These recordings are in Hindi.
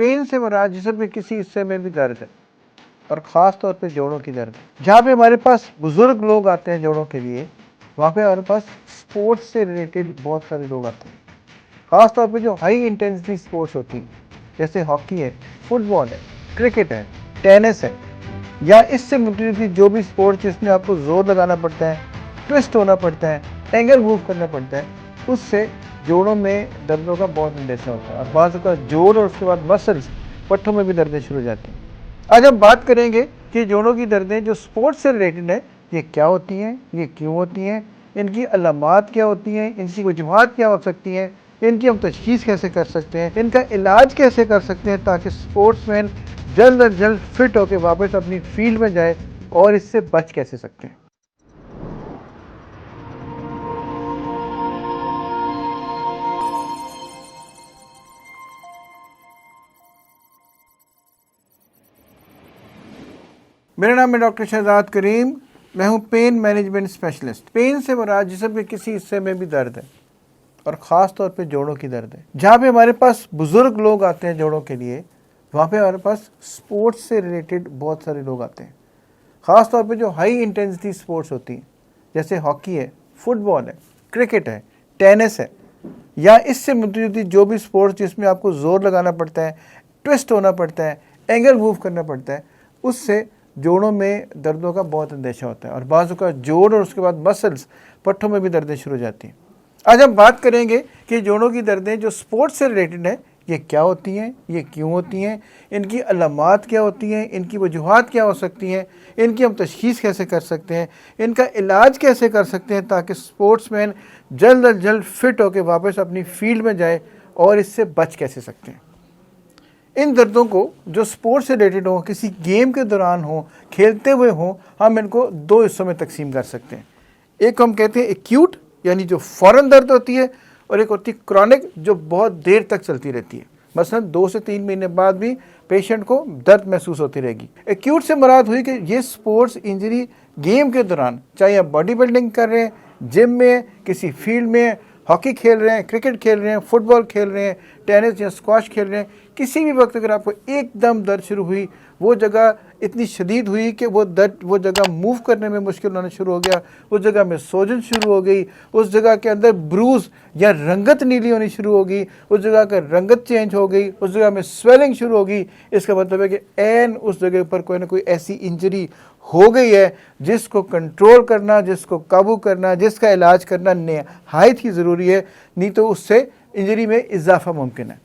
पेन से मुराद जिस्म के किसी हिस्से में भी दर्द है और ख़ास तौर पे जोड़ों की दर्द है। जहाँ पे हमारे पास बुज़ुर्ग लोग आते हैं जोड़ों के लिए, वहाँ पे हमारे पास स्पोर्ट्स से रिलेटेड बहुत सारे लोग आते हैं। ख़ास तौर पे जो हाई इंटेंसिटी स्पोर्ट्स होती हैं, जैसे हॉकी है, फुटबॉल है, क्रिकेट है, टेनिस है, या इससे मिलती जुलती जो भी स्पोर्ट्स जिसमें आपको ज़ोर लगाना पड़ता है, ट्विस्ट होना पड़ता है, एंगल मूव करना पड़ता है, उससे जोड़ों में दर्दों का बहुत अंदेशा होता है और बाज़ का जोड़ और उसके बाद मसल्स, पट्टों में भी दर्दें शुरू हो जाती हैं। आज हम बात करेंगे कि जोड़ों की दर्दें जो स्पोर्ट्स से रिलेटेड है, ये क्या होती हैं, ये क्यों होती हैं, इनकी अलामात क्या होती हैं, इनकी वजूहात क्या हो सकती हैं, इनकी हम तशख़ीस कैसे कर सकते हैं, इनका इलाज कैसे कर सकते हैं ताकि स्पोर्ट्समैन जल्द अज जल्द फिट होकर वापस अपनी फील्ड में जाए और इससे बच कैसे सकते हैं। मेरा नाम है डॉक्टर शहजाद करीम। मैं हूं पेन मैनेजमेंट स्पेशलिस्ट। पेन से मुराद जिस्म के किसी हिस्से में भी दर्द है और ख़ास तौर पे जोड़ों की दर्द है। जहाँ पे हमारे पास बुज़ुर्ग लोग आते हैं जोड़ों के लिए, वहाँ पे हमारे पास स्पोर्ट्स से रिलेटेड बहुत सारे लोग आते हैं। ख़ास तौर पे जो हाई इंटेंसिटी स्पोर्ट्स होती हैं, जैसे हॉकी है, फुटबॉल है, क्रिकेट है, टेनिस है, या इससे मिलती जुलती जो भी स्पोर्ट्स जिसमें आपको ज़ोर लगाना पड़ता है, ट्विस्ट होना पड़ता है, एंगल मूव करना पड़ता है, उससे जोड़ों में दर्दों का बहुत अंदेशा होता है और बाज़ू का जोड़ और उसके बाद मसल्स, पट्टों में भी दर्दें शुरू हो जाती हैं। आज हम बात करेंगे कि जोड़ों की दर्दें जो स्पोर्ट्स से रिलेटेड है, ये क्या होती हैं, ये क्यों होती हैं, इनकी अलामात क्या होती हैं, इनकी वजूहात क्या हो सकती हैं, इनकी हम तशख़ीस कैसे कर सकते हैं, इनका इलाज कैसे कर सकते हैं ताकि स्पोर्ट्समैन जल्द अज जल्द फिट होकर वापस अपनी फील्ड में जाए और इससे बच कैसे सकते हैं। इन दर्दों को जो स्पोर्ट्स से रिलेटेड हो, किसी गेम के दौरान हो, खेलते हुए हो, हम इनको दो हिस्सों में तकसीम कर सकते हैं। एक हम कहते हैं एक्यूट, यानी जो फ़ौरन दर्द होती है, और एक होती है क्रॉनिक, जो बहुत देर तक चलती रहती है। मसलन 2 से 3 महीने बाद भी पेशेंट को दर्द महसूस होती रहेगी। एक्यूट से मुराद हुई कि ये स्पोर्ट्स इंजरी गेम के दौरान, चाहे आप बॉडी बिल्डिंग कर रहे हैं, जिम में, किसी फील्ड में, हॉकी खेल रहे हैं, क्रिकेट खेल रहे हैं, फुटबॉल खेल रहे हैं, टेनिस या स्क्वाश खेल रहे हैं, किसी भी वक्त अगर आपको एकदम दर्द शुरू हुई, वो जगह इतनी शदीद हुई कि वो जगह मूव करने में मुश्किल होना शुरू हो गया, उस जगह में सोजन शुरू हो गई, उस जगह के अंदर ब्रूज या रंगत नीली होनी शुरू हो गई, उस जगह का रंगत चेंज हो गई, उस जगह में स्वेलिंग शुरू हो गई, इसका मतलब है कि एन उस जगह पर कोई ना कोई ऐसी इंजरी हो गई है जिसको कंट्रोल करना, जिसको काबू करना, जिसका इलाज करना निहायत ही ज़रूरी है, नहीं तो उससे इंजरी में इजाफा मुमकिन है।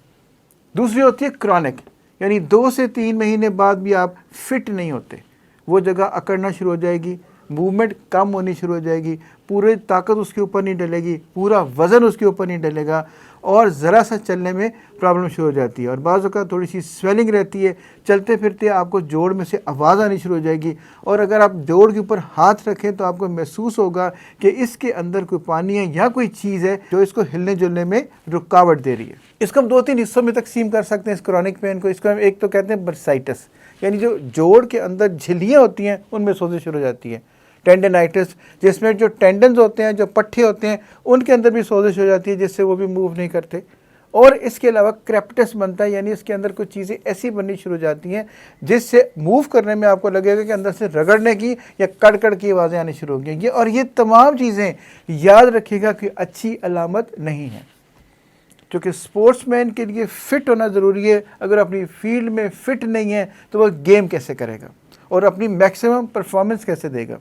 दूसरी होती है क्रॉनिक, यानी 2 से 3 महीने बाद भी आप फिट नहीं होते, वो जगह अकड़ना शुरू हो जाएगी, मूवमेंट कम होनी शुरू हो जाएगी, पूरी ताकत उसके ऊपर नहीं डलेगी, पूरा वज़न उसके ऊपर नहीं डलेगा और ज़रा सा चलने में प्रॉब्लम शुरू हो जाती है और बाज़ का थोड़ी सी स्वेलिंग रहती है, चलते फिरते आपको जोड़ में से आवाज़ आनी शुरू हो जाएगी और अगर आप जोड़ के ऊपर हाथ रखें तो आपको महसूस होगा कि इसके अंदर कोई पानी है या कोई चीज़ है जो इसको हिलने जुलने में रुकावट दे रही है। इसको हम 2-3 हिस्सों में तकसीम कर सकते हैं इस क्रॉनिक पेन को। इसको हम एक तो कहते हैं बर्साइटिस, यानी जो जोड़ के अंदर झिल्लियाँ होती हैं उनमें सोजिश शुरू हो जाती है। टेंडनाइटिस, जिसमें जो टेंडन्स होते हैं, जो पट्टे होते हैं, उनके अंदर भी सोजिश हो जाती है जिससे वो भी मूव नहीं करते। और इसके अलावा क्रेप्टस बनता है, यानी इसके अंदर कुछ चीज़ें ऐसी बननी शुरू हो जाती हैं जिससे मूव करने में आपको लगेगा कि अंदर से रगड़ने की या कड़ की आवाज़ें आनी शुरू हो गई। और ये तमाम चीज़ें याद रखिएगा कि अच्छी अलामत नहीं है, क्योंकि स्पोर्ट्समैन के लिए फ़िट होना ज़रूरी है। अगर अपनी फील्ड में फ़िट नहीं है तो वह गेम कैसे करेगा और अपनी मैक्सिमम परफॉर्मेंस कैसे देगा।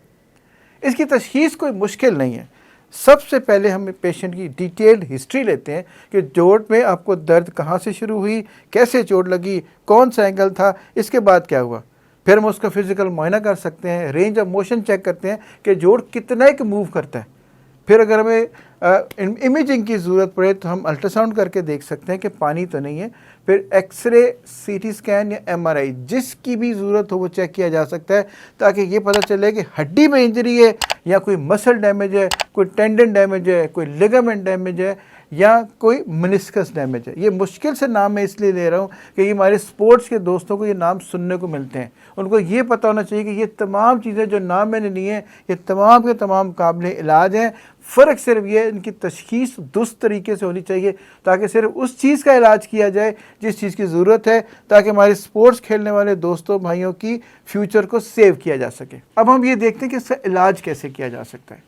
इसकी तशख़ीस कोई मुश्किल नहीं है। सबसे पहले हम पेशेंट की डिटेल्ड हिस्ट्री लेते हैं कि जोड़ में आपको दर्द कहाँ से शुरू हुई, कैसे चोट लगी, कौन सा एंगल था, इसके बाद क्या हुआ। फिर हम उसका फिज़िकल मुआयना कर सकते हैं, रेंज ऑफ मोशन चेक करते हैं कि जोड़ कितना एक मूव करता है। फिर अगर हमें इमेजिंग की ज़रूरत पड़े तो हम अल्ट्रासाउंड करके देख सकते हैं कि पानी तो नहीं है। फिर एक्सरे, सीटी स्कैन या एमआरआई, जिसकी भी ज़रूरत हो वो चेक किया जा सकता है ताकि ये पता चले कि हड्डी में इंजरी है या कोई मसल डैमेज है, कोई टेंडन डैमेज है, कोई लिगामेंट डैमेज है या कोई मेनिस्कस डैमेज है। ये मुश्किल से नाम मैं इसलिए ले रहा हूँ कि ये हमारे स्पोर्ट्स के दोस्तों को ये नाम सुनने को मिलते हैं। उनको ये पता होना चाहिए कि ये तमाम चीज़ें जो नाम मैंने ली हैं ये तमाम के तमाम काबिल इलाज हैं। फ़र्क सिर्फ ये इनकी तशख़ीस दुरुस्त तरीके से होनी चाहिए ताकि सिर्फ उस चीज़ का इलाज किया जाए जिस चीज़ की ज़रूरत है, ताकि हमारे स्पोर्ट्स खेलने वाले दोस्तों भाइयों की फ्यूचर को सेव किया जा सके। अब हम ये देखते हैं कि इसका इलाज कैसे किया जा सकता है।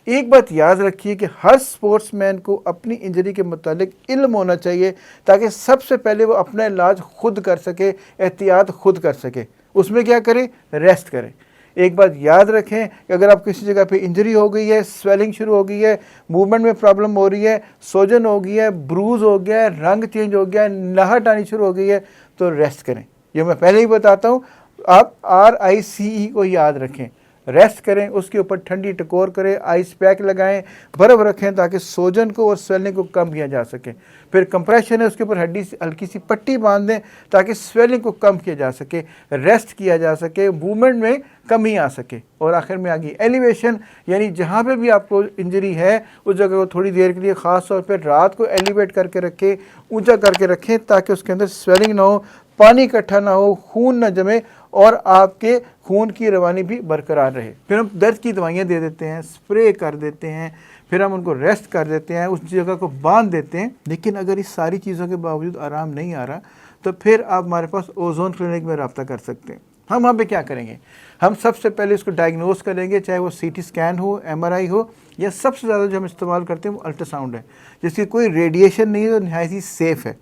एक बात याद रखिए कि हर स्पोर्ट्समैन को अपनी इंजरी के मुतालिक इल्म होना चाहिए ताकि सबसे पहले वो अपना इलाज खुद कर सके, एहतियात खुद कर सके। उसमें क्या करें? रेस्ट करें। एक बात याद रखें कि अगर आप किसी जगह पे इंजरी हो गई है, स्वेलिंग शुरू हो गई है, मूवमेंट में प्रॉब्लम हो रही है, सोजन हो गई है, ब्रूज हो गया है, रंग चेंज हो गया है, नहट आनी शुरू हो गई है, तो रेस्ट करें। ये मैं पहले ही बताता हूँ, आप RICE को याद रखें। रेस्ट करें, उसके ऊपर ठंडी टकोर करें, आइस पैक लगाएं, बर्फ़ रखें ताकि सोजन को और स्वेलिंग को कम किया जा सके। फिर कंप्रेशन है, उसके ऊपर हड्डी हल्की सी पट्टी बांध दें ताकि स्वेलिंग को कम किया जा सके, रेस्ट किया जा सके, मूवमेंट में कमी आ सके। और आखिर में आ गई एलिवेशन, यानी जहाँ पे भी आपको इंजरी है उस जगह को थोड़ी देर के लिए ख़ास तौर पर रात को एलिवेट करके रखें, ऊँचा करके रखें ताकि उसके अंदर स्वेलिंग ना हो, पानी इकट्ठा ना हो, खून ना जमे और आपके खून की रवानी भी बरकरार रहे। फिर हम दर्द की दवाइयाँ दे देते हैं, स्प्रे कर देते हैं, फिर हम उनको रेस्ट कर देते हैं, उस जगह को बांध देते हैं। लेकिन अगर इस सारी चीज़ों के बावजूद आराम नहीं आ रहा तो फिर आप हमारे पास ओजोन क्लिनिक में रब्ता कर सकते हैं। हम वहाँ पे क्या करेंगे? हम सबसे पहले इसको डायग्नोस करेंगे, चाहे वो CT स्कैन हो, MRI हो, या सबसे ज़्यादा जो हम इस्तेमाल करते हैं वो अल्ट्रासाउंड है, जिसकी कोई रेडिएशन नहीं है, तो नहायत ही सेफ़ है।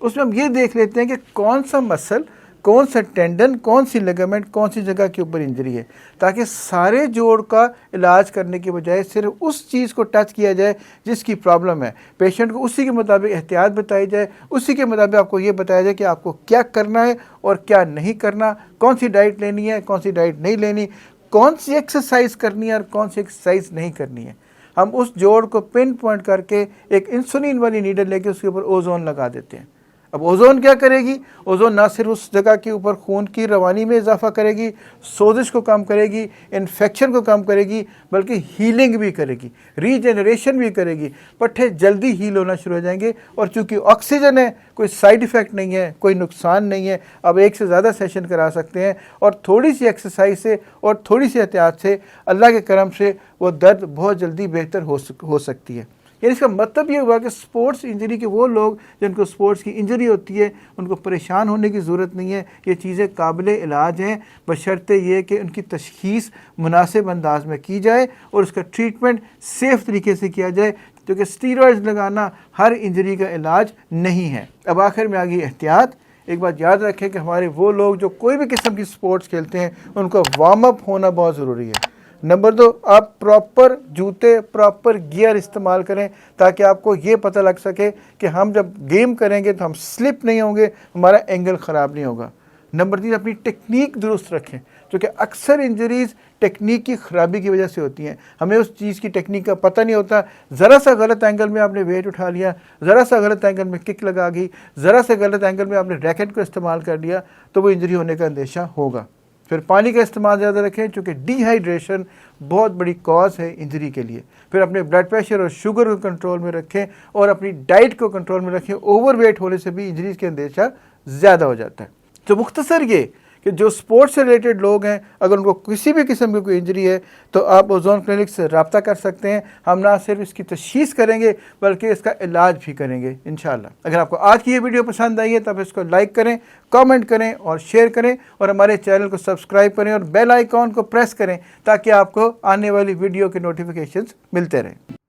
उसमें हम ये देख लेते हैं कि कौन सा मसल, कौन सा टेंडन, कौन सी लिगामेंट, कौन सी जगह के ऊपर इंजरी है, ताकि सारे जोड़ का इलाज करने के बजाय सिर्फ उस चीज़ को टच किया जाए जिसकी प्रॉब्लम है। पेशेंट को उसी के मुताबिक एहतियात बताई जाए, उसी के मुताबिक आपको ये बताया जाए कि आपको क्या करना है और क्या नहीं करना, कौन सी डाइट लेनी है, कौन सी डाइट नहीं लेनी, कौन सी एक्सरसाइज करनी है और कौन सी एक्सरसाइज नहीं करनी है। हम उस जोड़ को पिन पॉइंट करके एक इंसुलिन वाली नीडल लेके उसके ऊपर ओजोन लगा देते हैं। अब ओजोन क्या करेगी? ओजोन ना सिर्फ उस जगह के ऊपर खून की रवानी में इजाफा करेगी, सोजिश को कम करेगी, इन्फेक्शन को कम करेगी, बल्कि हीलिंग भी करेगी, रीजनरेशन भी करेगी। पट्टे जल्दी हील होना शुरू हो जाएंगे। और चूंकि ऑक्सीजन है, कोई साइड इफ़ेक्ट नहीं है, कोई नुकसान नहीं है, अब एक से ज़्यादा सेशन करा सकते हैं। और थोड़ी सी एक्सरसाइज से और थोड़ी सी एहतियात से अल्लाह के करम से वो दर्द बहुत जल्दी बेहतर हो सकती है। यानी इसका मतलब ये हुआ कि स्पोर्ट्स इंजरी के वो लोग जिनको स्पोर्ट्स की इंजरी होती है उनको परेशान होने की ज़रूरत नहीं है। ये चीज़ें काबिले इलाज हैं, बशर्ते ये कि उनकी तशख़ीस मुनासिब अंदाज में की जाए और उसका ट्रीटमेंट सेफ़ तरीके से किया जाए, क्योंकि स्टीरॉयड्स लगाना हर इंजरी का इलाज नहीं है। अब आखिर में आ गई एहतियात। एक बात याद रखें कि हमारे वो लोग जो कोई भी किस्म की स्पोर्ट्स खेलते हैं उनको वार्म अप होना बहुत ज़रूरी है। नंबर 2, आप प्रॉपर जूते, प्रॉपर गियर इस्तेमाल करें ताकि आपको ये पता लग सके कि हम जब गेम करेंगे तो हम स्लिप नहीं होंगे, हमारा एंगल ख़राब नहीं होगा। नंबर 3, अपनी टेक्निक दुरुस्त रखें, क्योंकि अक्सर इंजरीज़ टेक्निक की ख़राबी की वजह से होती हैं। हमें उस चीज़ की टेक्निक का पता नहीं होता। ज़रा सा गलत एंगल में आपने वेट उठा लिया, ज़रा सा गलत एंगल में किक लगा गई, ज़रा सा गलत एंगल में आपने रैकेट को इस्तेमाल कर लिया, तो वो इंजरी होने का अंदेशा होगा। फिर पानी का इस्तेमाल ज़्यादा रखें, क्योंकि डिहाइड्रेशन बहुत बड़ी कॉज है इंजरी के लिए। फिर अपने ब्लड प्रेशर और शुगर को कंट्रोल में रखें और अपनी डाइट को कंट्रोल में रखें। ओवरवेट होने से भी इंजरीज के अंदेशा ज़्यादा हो जाता है। तो मुख्तसर ये कि जो स्पोर्ट्स से रिलेटेड लोग हैं, अगर उनको किसी भी किस्म की कोई इंजरी है तो आप ओजोन क्लिनिक से रब्ता कर सकते हैं। हम ना सिर्फ इसकी तशख़ीस करेंगे बल्कि इसका इलाज भी करेंगे इंशाअल्लाह। अगर आपको आज की ये वीडियो पसंद आई है तो आप इसको लाइक करें, कमेंट करें और शेयर करें, और हमारे चैनल को सब्सक्राइब करें और बेल आइकॉन को प्रेस करें ताकि आपको आने वाली वीडियो के नोटिफिकेशंस मिलते रहें।